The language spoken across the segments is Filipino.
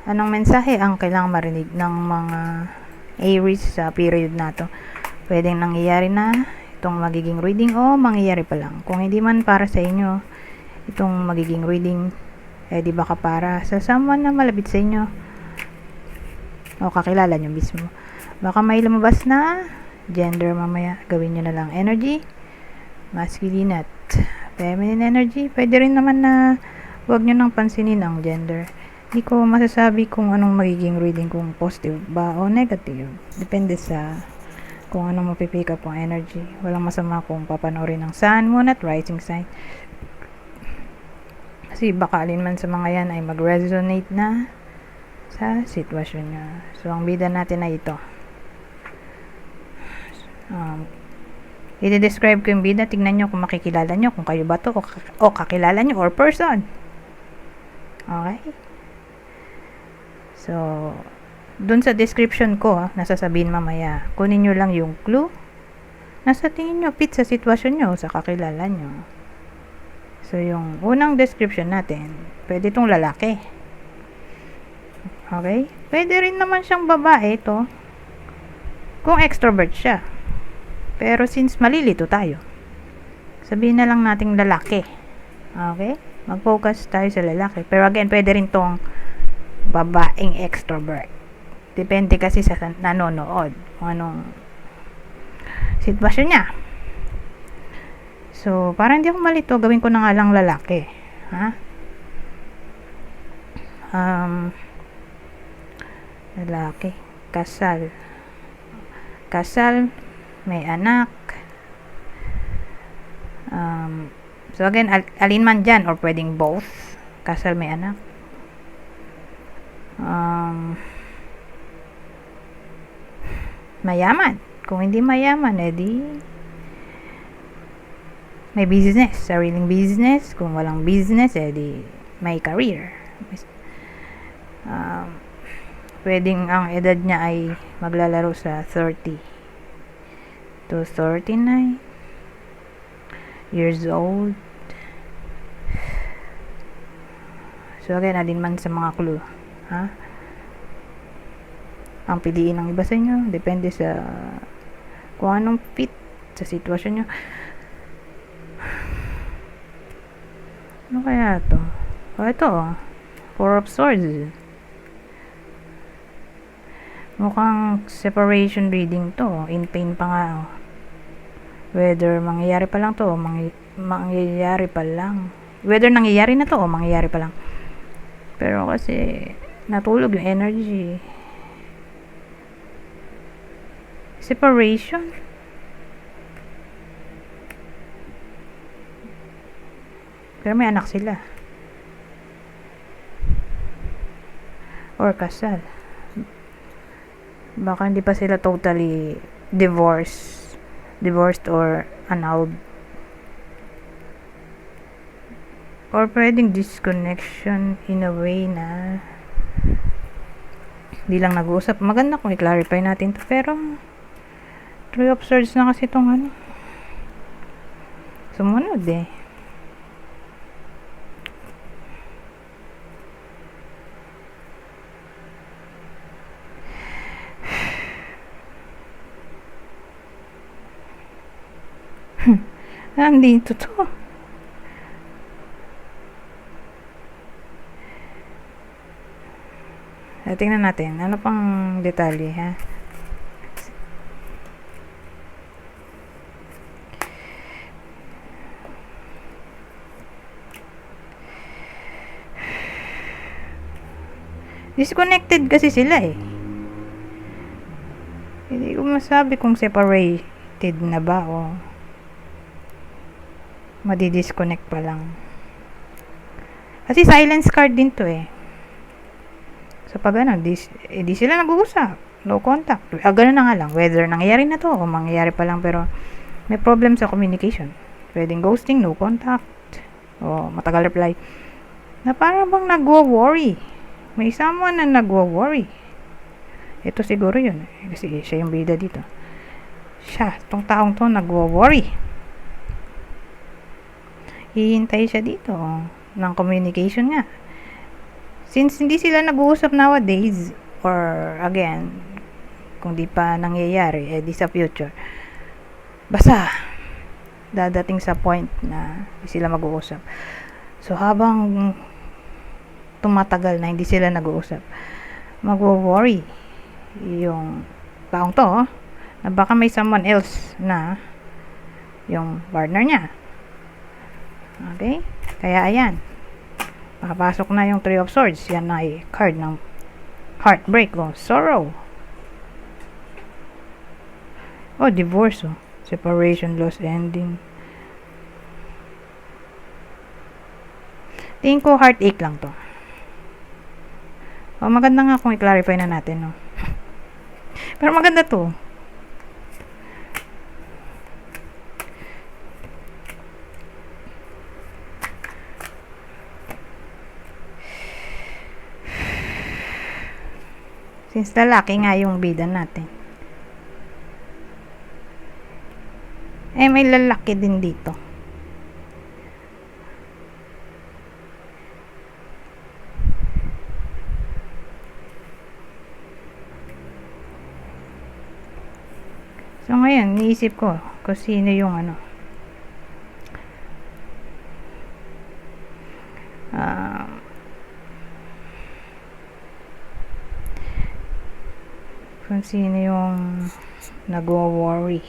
Anong mensahe ang kailangang marinig ng mga Aries sa period na to? Pwedeng nangyayari na itong magiging reading o mangyayari pa lang. Kung hindi man para sa inyo itong magiging reading, di baka para sa someone na malapit sa inyo o kakilala nyo mismo. Baka may lumabas na gender mamaya. Gawin nyo na lang energy, masculine at feminine energy. Pwede rin naman na huwag nyo nang pansinin ang gender. Hindi ko masasabi kung anong magiging reading, kung positive ba o negative. Depende sa kung anong mapipick up ang energy. Walang masama kung papanoorin ng sun, moon at rising sign. Kasi baka alin man sa mga yan ay mag-resonate na sa sitwasyon nyo. So, ang bida natin ay ito. I-describe ko yung bida. Tignan nyo kung makikilala nyo, kung kayo ba to o kakilala nyo or person. Okay? So, dun sa description ko, nasasabihin mamaya, kunin nyo lang yung clue. Nasa tingin nyo, fit sa sitwasyon nyo, sa kakilala nyo. So, yung unang description natin, pwede itong lalaki. Okay? Pwede rin naman siyang babae ito. Kung extrovert siya. Pero since malilito tayo, sabihin na lang nating lalaki. Okay? Mag-focus tayo sa lalaki. Pero again, pwede rin tong babaeng extrovert. Depende kasi sa nanonood kung anong sitwasyon niya. So, para hindi ako malito, gawin ko na nga lang lalaki. Ha? Lalaki. Kasal. Kasal. May anak. So, again, alin man dyan or pwedeng both. Kasal, may anak. Mayaman. Kung hindi mayaman, edi may business, sariling business. Kung walang business, edi may career. Pwedeng ang edad niya ay maglalaro sa 30 to 39 years old. So again, alin man sa mga clue, ha? Ang piliin ng iba sa inyo, depende sa kung anong fit sa sitwasyon nyo. Ano kaya to? Ito, Four of Swords. Mukhang separation reading to. In pain pa nga. Whether mangyayari pa lang to o mangyayari pa lang. Whether nangyayari na to o mangyayari pa lang. Pero kasi natulog yung energy. Separation. Pero may anak sila. Or kasal. Baka hindi pa sila totally divorced or annulled. Or pwedeng disconnection in a way na hindi lang nag-uusap. Maganda kung i-clarify natin to. Pero Three of Swords na kasi itong ano. Sumunod eh. Nandito to. Tingnan natin. Ano pang detalye, ha? Disconnected kasi sila eh. Hindi ko masabi kung separated na ba o madi-disconnect pa lang. Kasi silence card din to eh. So pag ano, di sila nag-uusap. No contact. Ganun na nga lang. Whether nangyayari na to o mangyayari pa lang, pero may problem sa communication. Pwedeng ghosting, no contact, o matagal reply. Na parang bang nagwo-worry. May someone na nagwo-worry. Ito siguro yun. Kasi siya yung bida dito. Siya, tong taong to nagwo-worry. Hihintay siya dito ng communication nga. Since hindi sila nag-uusap nowadays, or again, kung di pa nangyayari, di sa future, basta dadating sa point na hindi sila mag-uusap. So, habang tumatagal na hindi sila nag-uusap, mag-worry yung taong to, na baka may someone else na yung partner niya. Okay? Kaya ayan, makapasok na yung Three of Swords. Yan ay card ng heartbreak o sorrow. Divorce separation, loss, ending. Tingin ko heartache lang to. Maganda nga kung i-clarify na natin, no? Pero maganda to. Since lalaki nga yung bida natin. May lalaki din dito. So ngayon, niisip ko kung sino yung kung sino yung nagwo-worry.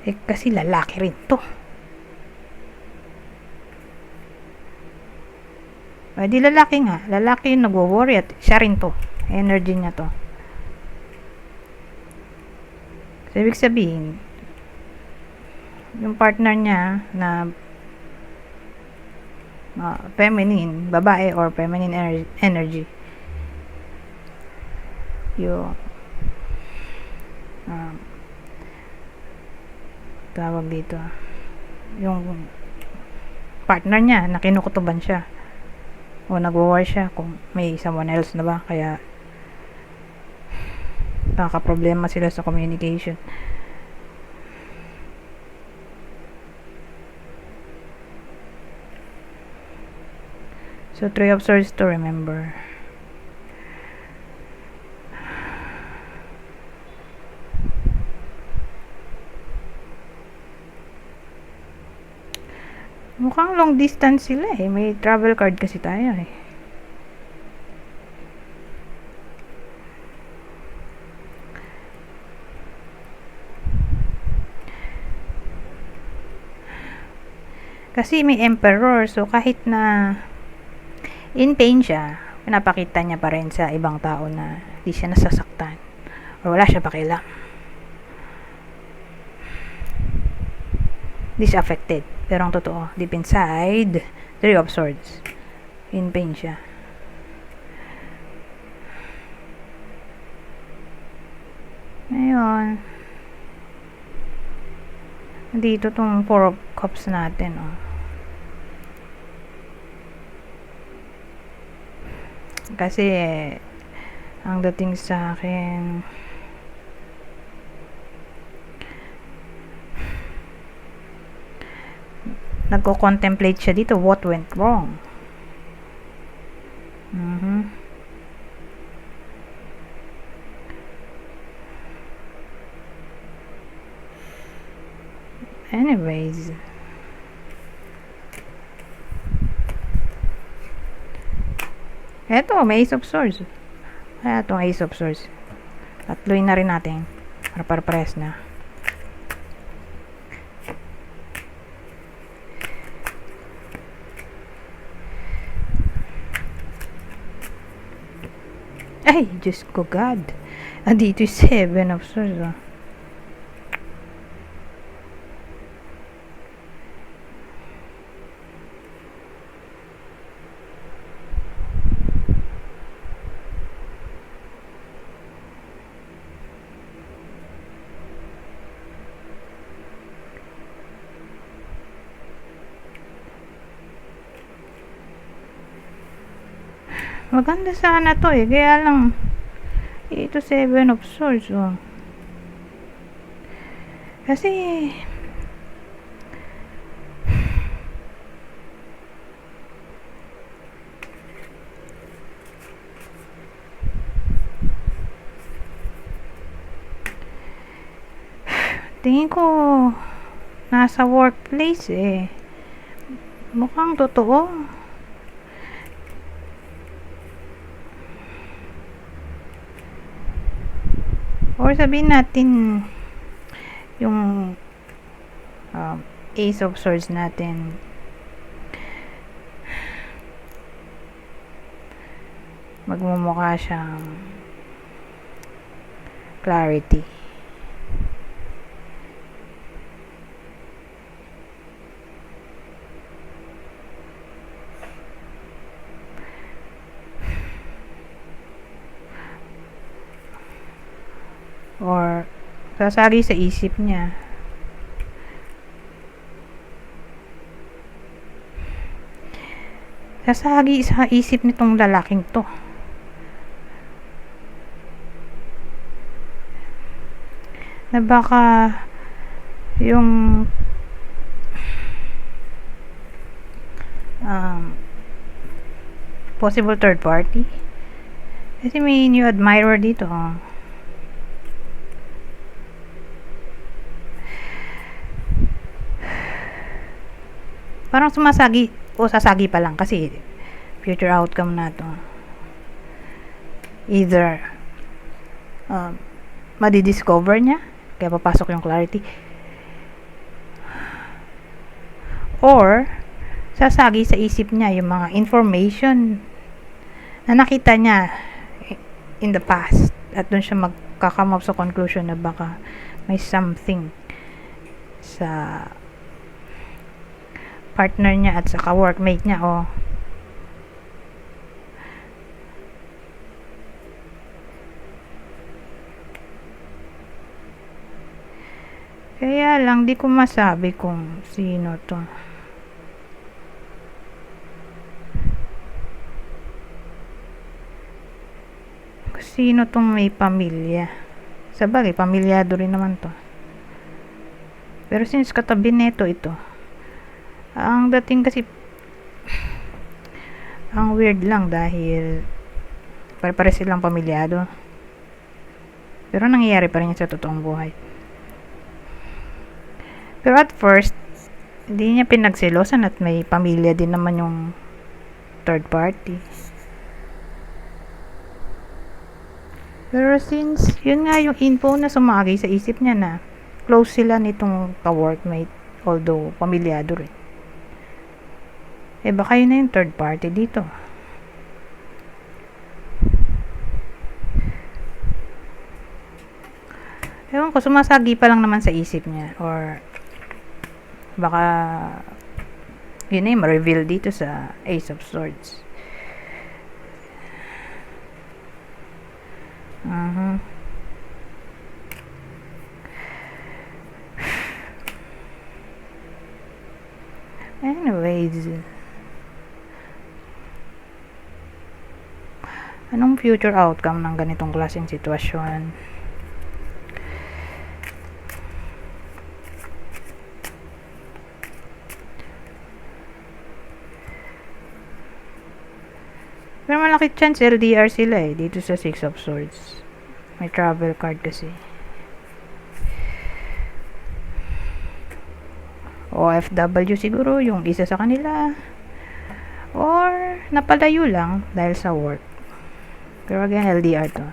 Kasi lalaki rin to. Di lalaki nga. Lalaki yung nagwo-worry at siya rin to. Energy niya to. So, ibig sabihin, yung partner niya na feminine, babae or feminine energy, yung tawag dito, yung partner niya na kinukutuban siya o nag-war siya kung may someone else na ba, kaya nakaka-problema sila sa communication. So, Three of Swords to remember. Mukhang long distance sila may travel card kasi tayo kasi may emperor, so kahit na in pain siya, pinapakita niya pa rin sa ibang tao na hindi siya nasasaktan or wala siya pakialam, hindi siya affected. Pero ang totoo, deep inside, Three of Swords, in pain siya. Ngayon, dito tong Four of Cups natin kasi ang dating sa akin, nagko-contemplate siya dito what went wrong. Anyways, eto, may Ace of Swords. Kaya itong Ace of Swords, tatluin na rin natin para press na. Ay, Diyos ko God. Dito yung Seven of Swords maganda sana to kaya lang ito Seven of Swords kasi Tingin ko, nasa workplace eh. Mukhang totoo. Or sabihin natin, yung Ace of Swords natin, magmumukha siyang clarity. Or sasagi sa isip niya. Sasagi sa isip nitong lalaking to. Na baka yung possible third party. Kasi may new admirer dito. Parang sumasagi o sasagi pa lang kasi future outcome na to. Either madidiscover niya kaya papasok yung clarity, or sasagi sa isip niya yung mga information na nakita niya in the past at dun siya magkakam up sa conclusion na baka may something sa partner niya at sa ka-workmate niya kaya lang di ko masabi kung sino to. Sino tong may pamilya? Sabagay, pamilyado rin naman to. Pero since katabi neto ito, ang dating kasi ang weird lang dahil pare-pare silang pamilyado. Pero nangyayari pa rin sa totoong buhay. Pero at first, hindi niya pinagselosan at may pamilya din naman yung third party. Pero since, yun nga yung info na sumagi sa isip niya na close sila nitong ka-workmate, although pamilyado rin. Baka yun na yung third party dito. Ewan ko, sumasagi pa lang naman sa isip niya. Or, baka, yun na yung ma-reveal dito sa Ace of Swords. Anyways, anong future outcome ng ganitong klaseng sitwasyon? Pero malaki chance LDR sila dito sa Six of Swords. May travel card kasi. OFW siguro yung isa sa kanila. Or napalayo lang dahil sa work. Pero again, LDR to.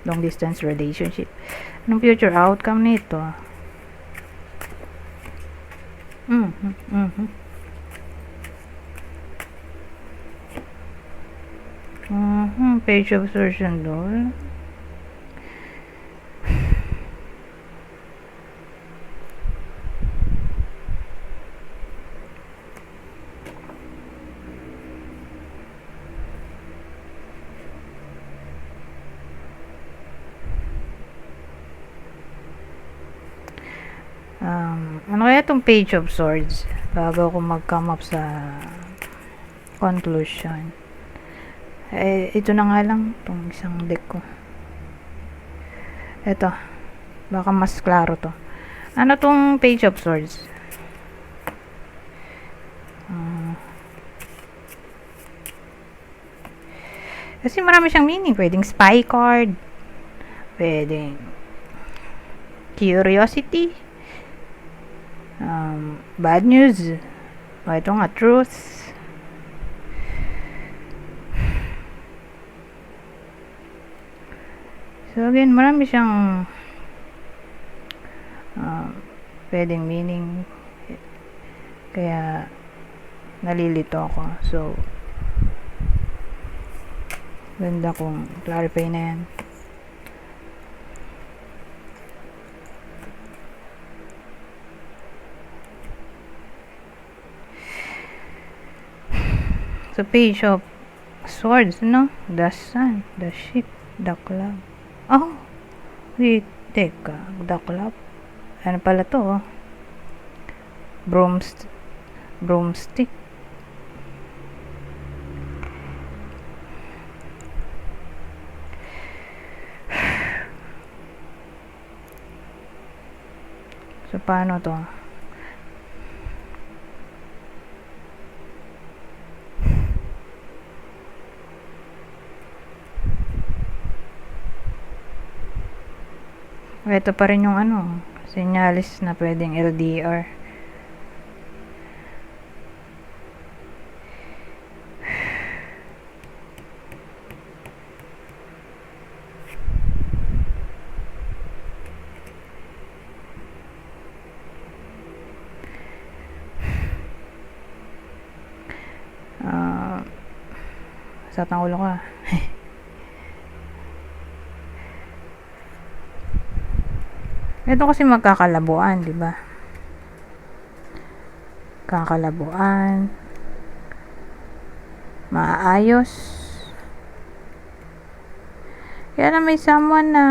Long distance relationship. Anong future outcome nito? Page of Swords and all. Ano kaya itong Page of Swords bago ako mag-come up sa conclusion? Ito na nga lang itong isang deck ko. Ito, baka mas klaro to. Ano tong Page of Swords? Kasi marami siyang meaning. Pwedeng spy card, pwedeng curiosity, Bad news. O, ito nga, truth. So again, marami siyang pwedeng meaning, kaya nalilito ako. So ganda kung clarify na yan. So page of swords, no? The sun, the ship, the club. Oh, wait, teka, the club. Ano pala to, oh? Broomstick. So paano to? Ito pa rin yung ano, senyalis na pwedeng LDR. Sakit ang ulo ko. Ito kasi magkakalabuan, di ba? Kakalabuan. Maayos. Kaya na may someone na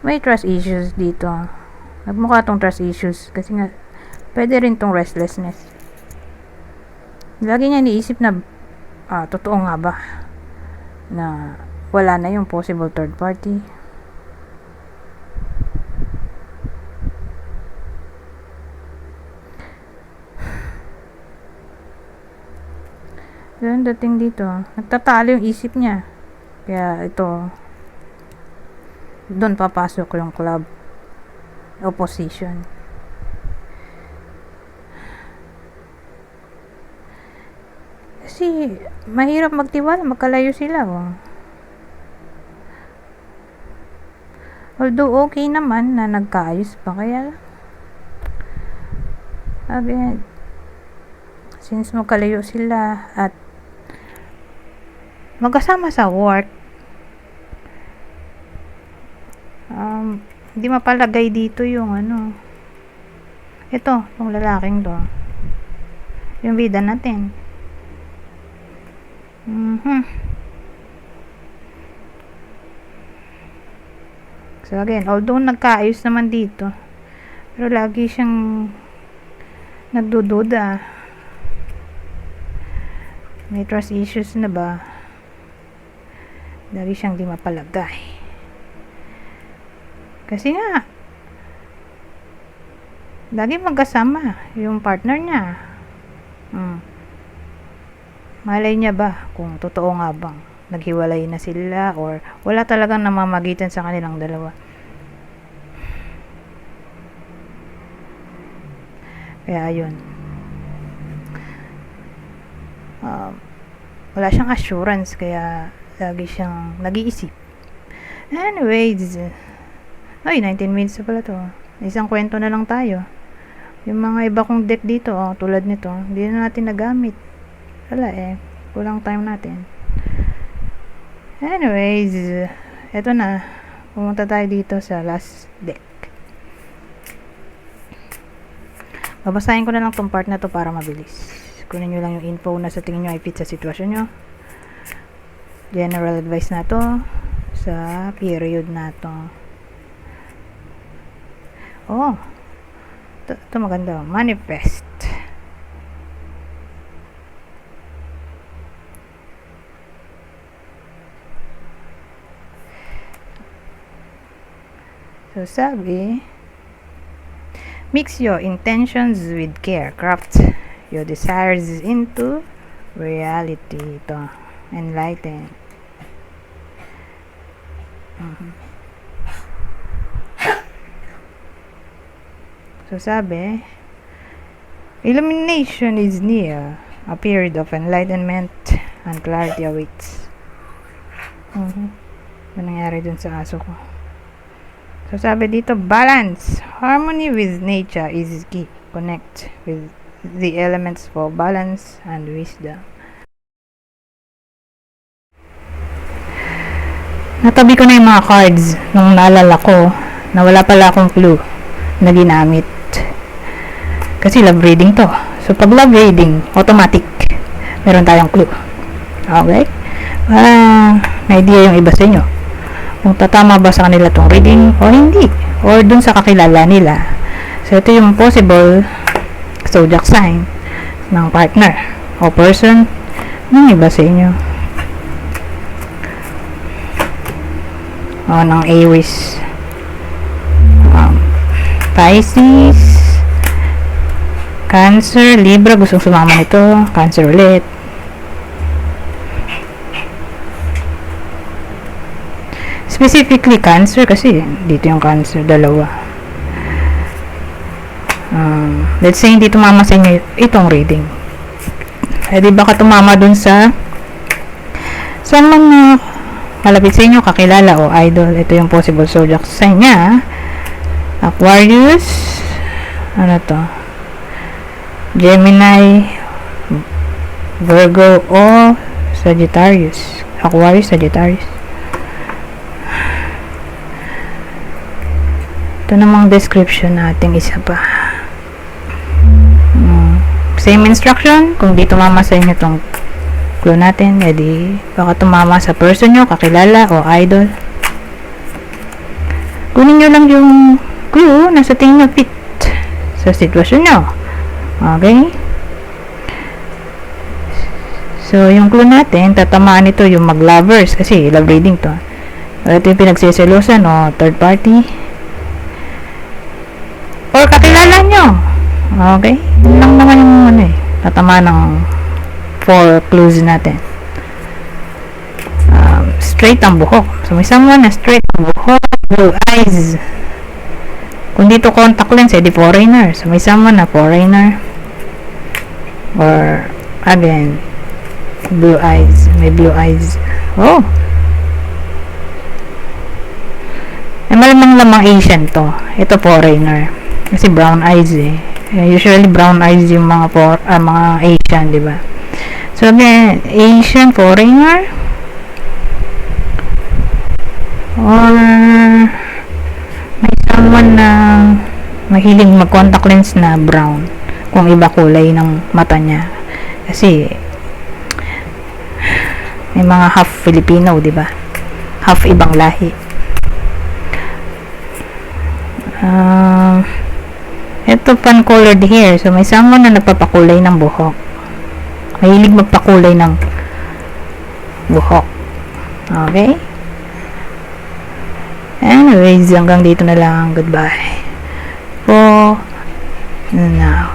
may trust issues dito. Nagmukha tong trust issues kasi nga pwede rin tong restlessness. Lagi niya iniisip na totoo nga ba na wala na yung possible third party. Ganun dating dito. Nagtatalo yung isip niya. Kaya ito, doon papasok yung club. Opposition. Kasi mahirap magtiwala, magkalayo sila. Oh. Although okay naman na nagkaayos pa, kaya again, since magkalayo sila at magkasama sa work, hindi mapalagay dito yung ano, ito, yung lalaking to, yung bida natin. So again, although nagkaayos naman dito, pero lagi siyang nagdududa. May trust issues na ba? Lagi siyang di mapalagay. Kasi nga, lagi magkasama yung partner niya. Malay niya ba kung totoo nga bang naghiwalay na sila or wala talagang namamagitan sa kanilang dalawa. Kaya ayun. Wala siyang assurance, kaya lagi siyang nag-iisip. Anyways, 19 minutes na pala to. Isang kwento na lang tayo. Yung mga iba kong deck dito, tulad nito, hindi na natin nagamit. Wala kulang time natin. Anyways, eto na. Pumunta tayo dito sa last deck. Babasahin ko na lang tong part na to para mabilis. Kunin nyo lang yung info na sa tingin nyo ay fit sa sitwasyon nyo. General advice na to sa period na to. Ito maganda. Manifest. So sabi, mix your intentions with care. Craft your desires into reality. Ito. Enlighten. So sabi, illumination is near. A period of enlightenment and clarity awaits. Ano nangyari dun sa aso ko? So sabi dito, balance. Harmony with nature is key. Connect with the elements for balance and wisdom. Natabi ko na yung mga cards nung naalala ko na wala pala akong clue na ginamit. Kasi love reading to. So pag love reading, automatic meron tayong clue. Okay? May idea yung iba sa inyo. Kung tatama ba sa kanila tong reading o hindi. Or dun sa kakilala nila. So ito yung possible zodiac sign ng partner o person ng iba sa inyo. O ng Aries. Pisces, Cancer, Libra, gustong sumama nito, Cancer ulit. Specifically Cancer kasi dito yung Cancer, dalawa. Let's say hindi tumama sa inyo itong reading. Di baka tumama dun sa mga malapit sa inyo, kakilala o idol. Ito yung possible zodiac sign niya. Aquarius, ano to? Gemini, Virgo o Sagittarius. Aquarius, Sagittarius. Ito namang description natin isa pa. Same instruction. Kung di tumama sa inyo itong clue natin, edi baka tumama sa person nyo, kakilala o idol. Kunin nyo lang yung clue na sa tingin nyo fit sa sitwasyon nyo. Okay? So, yung clue natin, tatamaan ito yung mag-lovers kasi love reading to. Ito yung pinagsiselosan o third party. Or kakilala nyo. Okay? Yun lang naman yung tatamaan ng 4 clues natin. Straight ang buhok. So, may someone na straight ang buhok, blue eyes. Kung dito contact lens, edi foreigner. So, may someone na foreigner. Or, again, blue eyes. May blue eyes. Oh! Malamang Asian to. Ito foreigner. Kasi brown eyes eh. Usually brown eyes yung mga Asian, di ba? So, again, Asian foreigner. Or may someone na mahilig mag-contact lens na brown. Kung iba kulay ng mata niya. Kasi may mga half Filipino, di ba? Half ibang lahi. Ito pan-colored hair. So, may someone na nagpapakulay ng buhok. Mahilig magpakulay ng buhok. Okay? Anyways, hanggang dito na lang. Goodbye. For now.